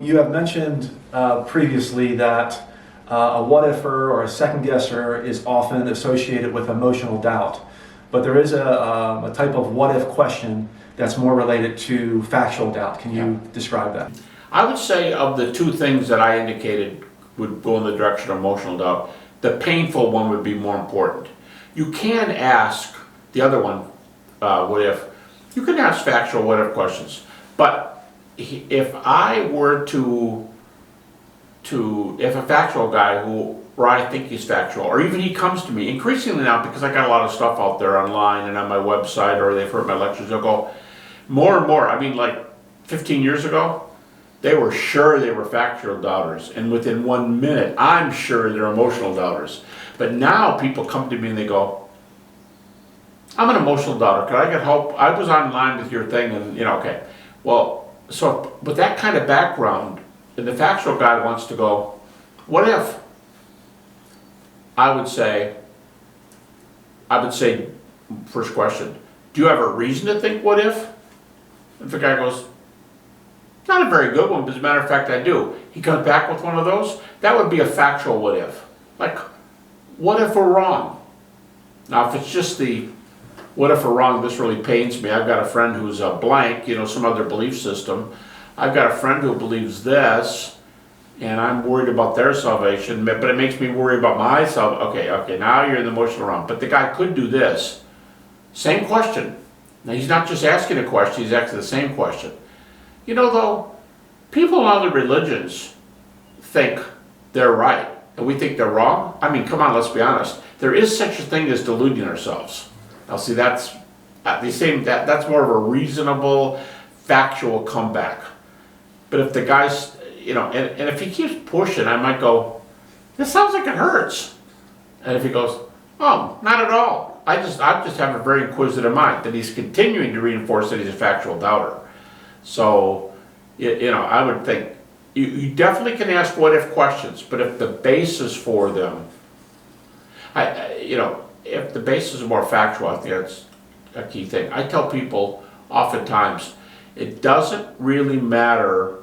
You have mentioned previously that a what-ifer or a second-guesser is often associated with emotional doubt, but there is a type of what-if question that's more related to factual doubt. Can you describe that? I would say of the two things that I indicated would go in the direction of emotional doubt, the painful one would be more important. You can ask the other one, what if, you can ask factual what if questions, but if I were if a factual guy where I think he's factual, or even he comes to me, increasingly now because I got a lot of stuff out there online and on my website, or they've heard my lectures, they'll go more and more. I mean, like 15 years ago, they were sure they were factual doubters, and within 1 minute, I'm sure they're emotional doubters. But now people come to me and they go, I'm an emotional doubter, could I get help? I was online with your thing and, okay. Well, so with that kind of background, and the factual guy wants to go, what if? I would say, first question, do you have a reason to think what if? If the guy goes, not a very good one, but as a matter of fact I do. He comes back with one of those, that would be a factual what if. Like, what if we're wrong? Now if it's just the, what if we're wrong, this really pains me. I've got a friend who's a blank, some other belief system. I've got a friend who believes this, and I'm worried about their salvation, but it makes me worry about my salvation. Okay, now you're in the emotional realm. But the guy could do this. Same question. Now he's not just asking a question, he's asking the same question. Though, people in other religions think they're right, and we think they're wrong. I mean, come on, let's be honest. There is such a thing as deluding ourselves. Now see, that's more of a reasonable, factual comeback. But if the guy's, and if he keeps pushing, I might go, this sounds like it hurts. And if he goes, oh, not at all. I just have a very inquisitive mind, that he's continuing to reinforce that he's a factual doubter. So, I would think, you definitely can ask what if questions, but if the basis for them, if the basis is more factual, I think that's a key thing. I tell people oftentimes, it doesn't really matter.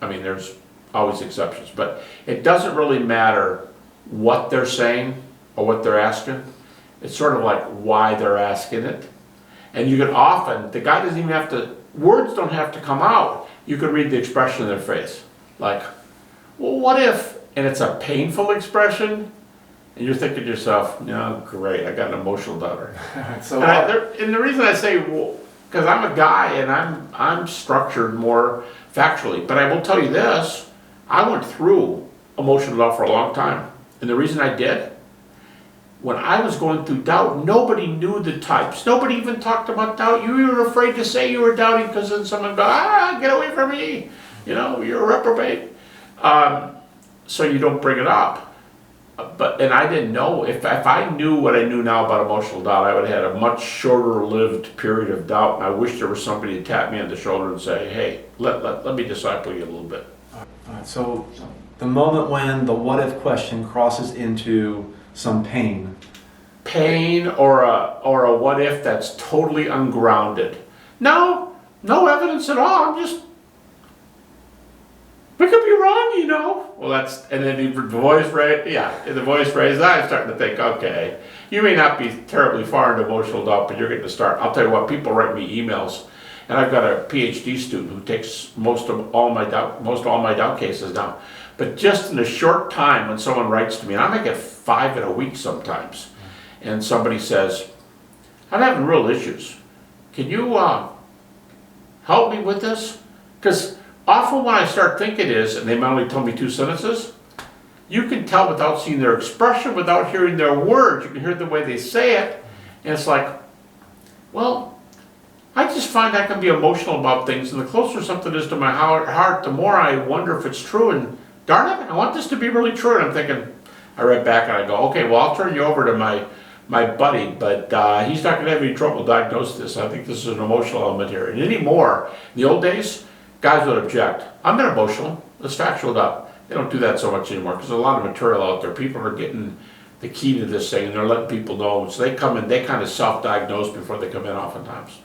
I mean, there's always exceptions, but it doesn't really matter what they're saying or what they're asking. It's sort of like why they're asking it. And you can often, the guy doesn't even have to, words don't have to come out. You can read the expression in their face. Like, well, what if, and it's a painful expression, and you're thinking to yourself, great, I got an emotional doubter. And the reason I say, well, because I'm a guy and I'm structured more factually, but I will tell you this, I went through emotional doubt for a long time. And the reason I did, when I was going through doubt, nobody knew the types. Nobody even talked about doubt. You were afraid to say you were doubting because then someone go, get away from me. You're a reprobate. So you don't bring it up. And I didn't know, if I knew what I knew now about emotional doubt, I would have had a much shorter lived period of doubt. And I wish there was somebody to tap me on the shoulder and say, hey, let me disciple you a little bit. All right, so the moment when the what if question crosses into some pain. Pain or a what if that's totally ungrounded. No evidence at all. We could be wrong, Well, and then the voice raised, I'm starting to think, okay, you may not be terribly far into emotional doubt, but you're getting to start. I'll tell you what, people write me emails, and I've got a PhD student who takes most all my doubt cases now. But just in a short time, when someone writes to me, and I might get 5 in a week sometimes, and somebody says, I'm having real issues. Can you help me with this? Because often when I start thinking this, and they might only tell me 2 sentences, you can tell without seeing their expression, without hearing their words. You can hear the way they say it, and it's like, well, I just find I can be emotional about things, and the closer something is to my heart, the more I wonder if it's true, and darn it, I want this to be really true. And I'm thinking, I write back and I go, okay, well, I'll turn you over to my buddy, but he's not going to have any trouble diagnosing this. I think this is an emotional element here. And anymore, in the old days, guys would object. I'm not emotional. It's factual doubt. They don't do that so much anymore because there's a lot of material out there. People are getting the key to this thing, and they're letting people know. So they come in, they kind of self-diagnose before they come in oftentimes.